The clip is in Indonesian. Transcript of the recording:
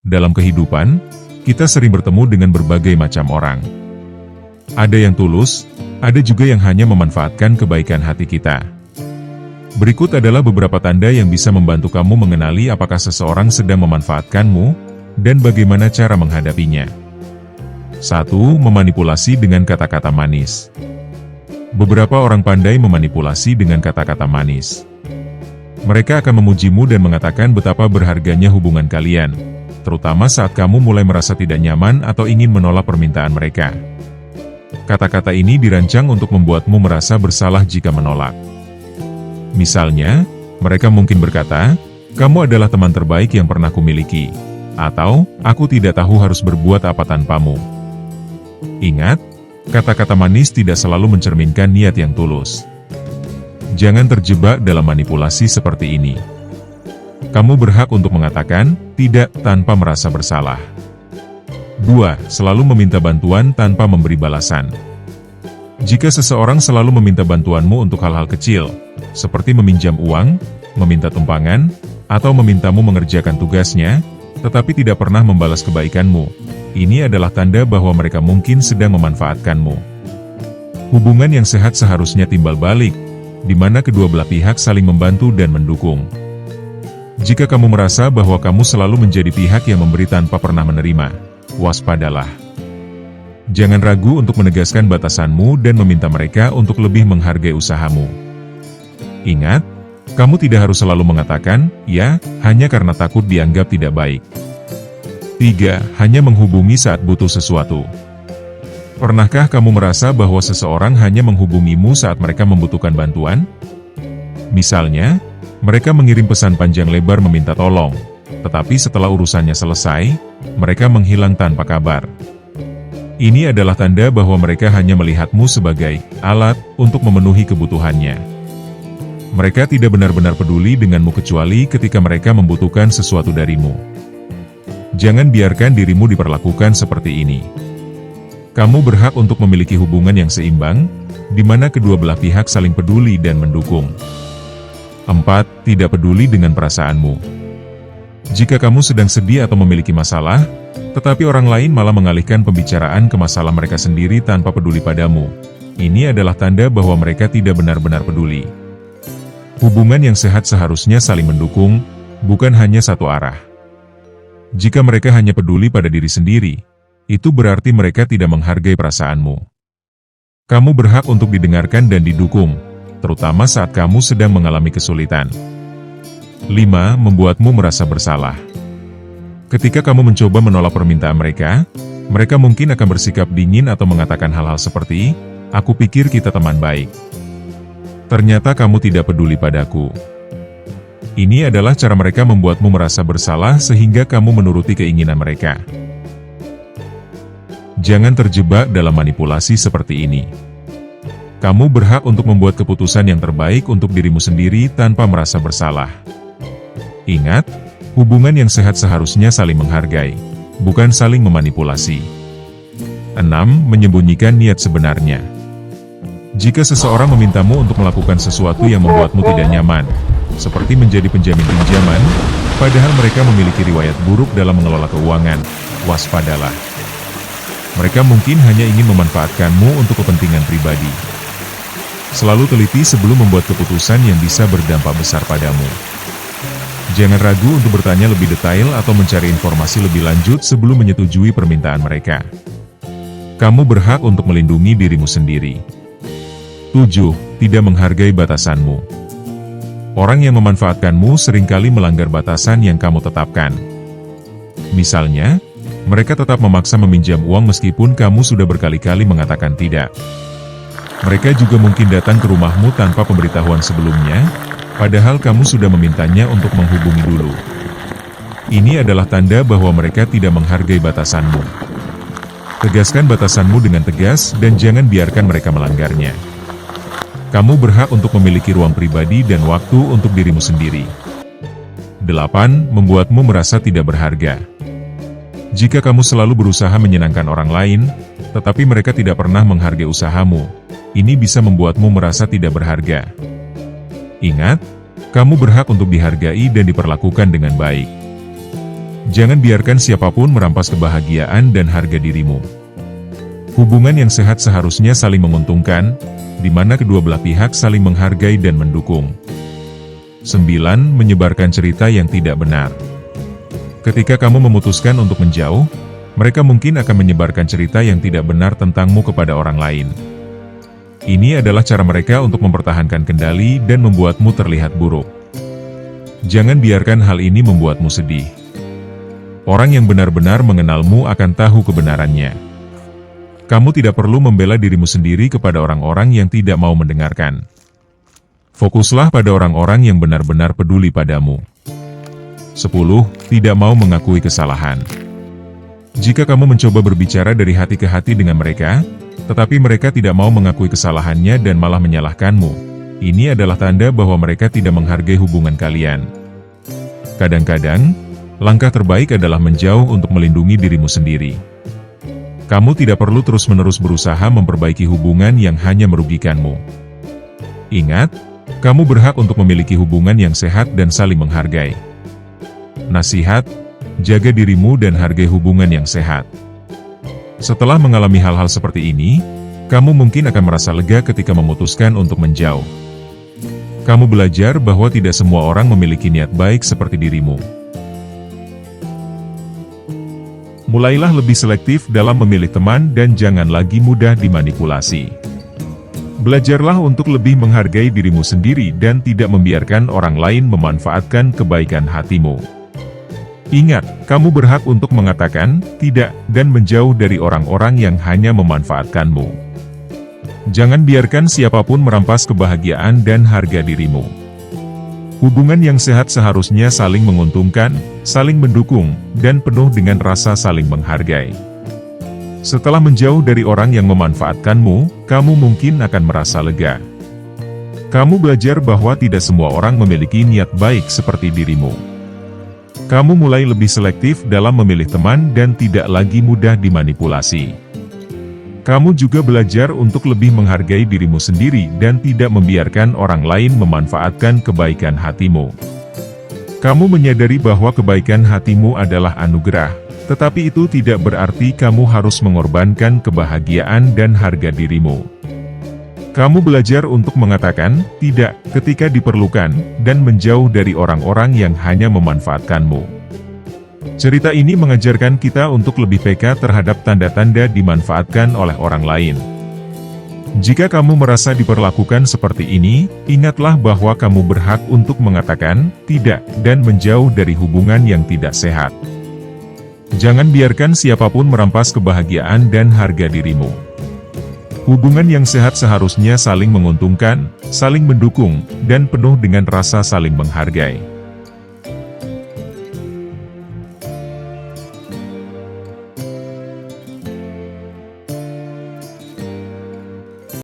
Dalam kehidupan, kita sering bertemu dengan berbagai macam orang. Ada yang tulus, ada juga yang hanya memanfaatkan kebaikan hati kita. Berikut adalah beberapa tanda yang bisa membantu kamu mengenali apakah seseorang sedang memanfaatkanmu, dan bagaimana cara menghadapinya. 1. Memanipulasi dengan kata-kata manis. Beberapa orang pandai memanipulasi dengan kata-kata manis. Mereka akan memujimu dan mengatakan betapa berharganya hubungan kalian, terutama saat kamu mulai merasa tidak nyaman atau ingin menolak permintaan mereka. Kata-kata ini dirancang untuk membuatmu merasa bersalah jika menolak. Misalnya, mereka mungkin berkata, "Kamu adalah teman terbaik yang pernah kumiliki," atau "Aku tidak tahu harus berbuat apa tanpamu." Ingat, kata-kata manis tidak selalu mencerminkan niat yang tulus. Jangan terjebak dalam manipulasi seperti ini. Kamu berhak untuk mengatakan tidak tanpa merasa bersalah. 2. Selalu meminta bantuan tanpa memberi balasan. Jika seseorang selalu meminta bantuanmu untuk hal-hal kecil, seperti meminjam uang, meminta tumpangan, atau memintamu mengerjakan tugasnya, tetapi tidak pernah membalas kebaikanmu, ini adalah tanda bahwa mereka mungkin sedang memanfaatkanmu. Hubungan yang sehat seharusnya timbal balik, di mana kedua belah pihak saling membantu dan mendukung. Jika kamu merasa bahwa kamu selalu menjadi pihak yang memberi tanpa pernah menerima, waspadalah. Jangan ragu untuk menegaskan batasanmu dan meminta mereka untuk lebih menghargai usahamu. Ingat, kamu tidak harus selalu mengatakan "ya" hanya karena takut dianggap tidak baik. 3. Hanya menghubungi saat butuh sesuatu. Pernahkah kamu merasa bahwa seseorang hanya menghubungimu saat mereka membutuhkan bantuan? Misalnya, mereka mengirim pesan panjang lebar meminta tolong, tetapi setelah urusannya selesai, mereka menghilang tanpa kabar. Ini adalah tanda bahwa mereka hanya melihatmu sebagai alat untuk memenuhi kebutuhannya. Mereka tidak benar-benar peduli denganmu kecuali ketika mereka membutuhkan sesuatu darimu. Jangan biarkan dirimu diperlakukan seperti ini. Kamu berhak untuk memiliki hubungan yang seimbang, di mana kedua belah pihak saling peduli dan mendukung. 4. Tidak peduli dengan perasaanmu. Jika kamu sedang sedih atau memiliki masalah, tetapi orang lain malah mengalihkan pembicaraan ke masalah mereka sendiri tanpa peduli padamu, ini adalah tanda bahwa mereka tidak benar-benar peduli. Hubungan yang sehat seharusnya saling mendukung, bukan hanya satu arah. Jika mereka hanya peduli pada diri sendiri, itu berarti mereka tidak menghargai perasaanmu. Kamu berhak untuk didengarkan dan didukung, terutama saat kamu sedang mengalami kesulitan. 5. Membuatmu merasa bersalah. Ketika kamu mencoba menolak permintaan mereka, mereka mungkin akan bersikap dingin atau mengatakan hal-hal seperti, "Aku pikir kita teman baik. Ternyata kamu tidak peduli padaku." Ini adalah cara mereka membuatmu merasa bersalah sehingga kamu menuruti keinginan mereka. Jangan terjebak dalam manipulasi seperti ini. Kamu berhak untuk membuat keputusan yang terbaik untuk dirimu sendiri tanpa merasa bersalah. Ingat, hubungan yang sehat seharusnya saling menghargai, bukan saling memanipulasi. 6. Menyembunyikan niat sebenarnya. Jika seseorang memintamu untuk melakukan sesuatu yang membuatmu tidak nyaman, seperti menjadi penjamin pinjaman, padahal mereka memiliki riwayat buruk dalam mengelola keuangan, waspadalah. Mereka mungkin hanya ingin memanfaatkanmu untuk kepentingan pribadi. Selalu teliti sebelum membuat keputusan yang bisa berdampak besar padamu. Jangan ragu untuk bertanya lebih detail atau mencari informasi lebih lanjut sebelum menyetujui permintaan mereka. Kamu berhak untuk melindungi dirimu sendiri. 7. Tidak menghargai batasanmu. Orang yang memanfaatkanmu seringkali melanggar batasan yang kamu tetapkan. Misalnya, mereka tetap memaksa meminjam uang meskipun kamu sudah berkali-kali mengatakan tidak. Mereka juga mungkin datang ke rumahmu tanpa pemberitahuan sebelumnya, padahal kamu sudah memintanya untuk menghubungi dulu. Ini adalah tanda bahwa mereka tidak menghargai batasanmu. Tegaskan batasanmu dengan tegas dan jangan biarkan mereka melanggarnya. Kamu berhak untuk memiliki ruang pribadi dan waktu untuk dirimu sendiri. 8. Membuatmu merasa tidak berharga. Jika kamu selalu berusaha menyenangkan orang lain, tetapi mereka tidak pernah menghargai usahamu, ini bisa membuatmu merasa tidak berharga. Ingat, kamu berhak untuk dihargai dan diperlakukan dengan baik. Jangan biarkan siapapun merampas kebahagiaan dan harga dirimu. Hubungan yang sehat seharusnya saling menguntungkan, di mana kedua belah pihak saling menghargai dan mendukung. 9. Menyebarkan cerita yang tidak benar. Ketika kamu memutuskan untuk menjauh, mereka mungkin akan menyebarkan cerita yang tidak benar tentangmu kepada orang lain. Ini adalah cara mereka untuk mempertahankan kendali dan membuatmu terlihat buruk. Jangan biarkan hal ini membuatmu sedih. Orang yang benar-benar mengenalmu akan tahu kebenarannya. Kamu tidak perlu membela dirimu sendiri kepada orang-orang yang tidak mau mendengarkan. Fokuslah pada orang-orang yang benar-benar peduli padamu. 10. Tidak mau mengakui kesalahan. Jika kamu mencoba berbicara dari hati ke hati dengan mereka, tetapi mereka tidak mau mengakui kesalahannya dan malah menyalahkanmu, ini adalah tanda bahwa mereka tidak menghargai hubungan kalian. Kadang-kadang, langkah terbaik adalah menjauh untuk melindungi dirimu sendiri. Kamu tidak perlu terus-menerus berusaha memperbaiki hubungan yang hanya merugikanmu. Ingat, kamu berhak untuk memiliki hubungan yang sehat dan saling menghargai. Nasihat, jaga dirimu dan hargai hubungan yang sehat. Setelah mengalami hal-hal seperti ini, kamu mungkin akan merasa lega ketika memutuskan untuk menjauh. Kamu belajar bahwa tidak semua orang memiliki niat baik seperti dirimu. Mulailah lebih selektif dalam memilih teman dan jangan lagi mudah dimanipulasi. Belajarlah untuk lebih menghargai dirimu sendiri dan tidak membiarkan orang lain memanfaatkan kebaikan hatimu. Ingat, kamu berhak untuk mengatakan tidak dan menjauh dari orang-orang yang hanya memanfaatkanmu. Jangan biarkan siapapun merampas kebahagiaan dan harga dirimu. Hubungan yang sehat seharusnya saling menguntungkan, saling mendukung, dan penuh dengan rasa saling menghargai. Setelah menjauh dari orang yang memanfaatkanmu, kamu mungkin akan merasa lega. Kamu belajar bahwa tidak semua orang memiliki niat baik seperti dirimu. Kamu mulai lebih selektif dalam memilih teman dan tidak lagi mudah dimanipulasi. Kamu juga belajar untuk lebih menghargai dirimu sendiri dan tidak membiarkan orang lain memanfaatkan kebaikan hatimu. Kamu menyadari bahwa kebaikan hatimu adalah anugerah, tetapi itu tidak berarti kamu harus mengorbankan kebahagiaan dan harga dirimu. Kamu belajar untuk mengatakan tidak ketika diperlukan dan menjauh dari orang-orang yang hanya memanfaatkanmu. Cerita ini mengajarkan kita untuk lebih peka terhadap tanda-tanda dimanfaatkan oleh orang lain. Jika kamu merasa diperlakukan seperti ini, ingatlah bahwa kamu berhak untuk mengatakan tidak dan menjauh dari hubungan yang tidak sehat. Jangan biarkan siapapun merampas kebahagiaan dan harga dirimu. Hubungan yang sehat seharusnya saling menguntungkan, saling mendukung, dan penuh dengan rasa saling menghargai.